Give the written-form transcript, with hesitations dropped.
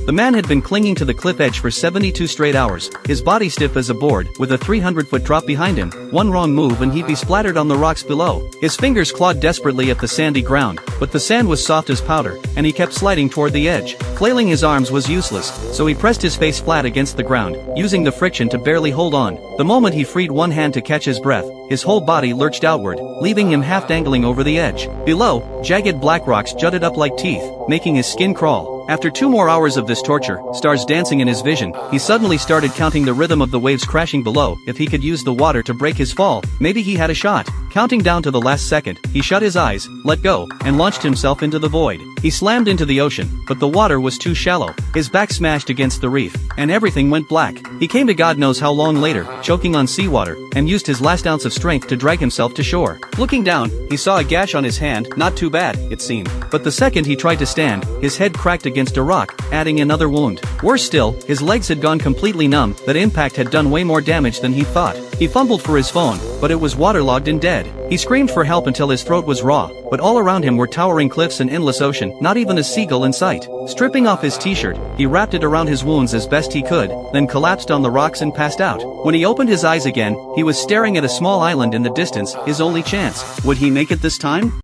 The man had been clinging to the cliff edge for 72 straight hours, his body stiff as a board, with a 300-foot drop behind him. One wrong move and he'd be splattered on the rocks below. His fingers clawed desperately at the sandy ground, but the sand was soft as powder, and he kept sliding toward the edge. Flailing his arms was useless, so he pressed his face flat against the ground, using the friction to barely hold on. The moment he freed one hand to catch his breath, his whole body lurched outward, leaving him half dangling over the edge. Below, jagged black rocks jutted up like teeth, making his skin crawl. After 2 more hours of this torture, stars dancing in his vision, he suddenly started counting the rhythm of the waves crashing below. If he could use the water to break his fall, maybe he had a shot. Counting down to the last second, he shut his eyes, let go, and launched himself into the void. He slammed into the ocean, but the water was too shallow. His back smashed against the reef, and everything went black. He came to God knows how long later, choking on seawater, and used his last ounce of strength to drag himself to shore. Looking down, he saw a gash on his hand, not too bad, it seemed. But the second he tried to stand, his head cracked against a rock, adding another wound. Worse still, his legs had gone completely numb. That impact had done way more damage than he thought. He fumbled for his phone, but it was waterlogged and dead. He screamed for help until his throat was raw, but all around him were towering cliffs and endless ocean, not even a seagull in sight. Stripping off his t-shirt, he wrapped it around his wounds as best he could, then collapsed on the rocks and passed out. When he opened his eyes again, he was staring at a small island in the distance, his only chance. Would he make it this time?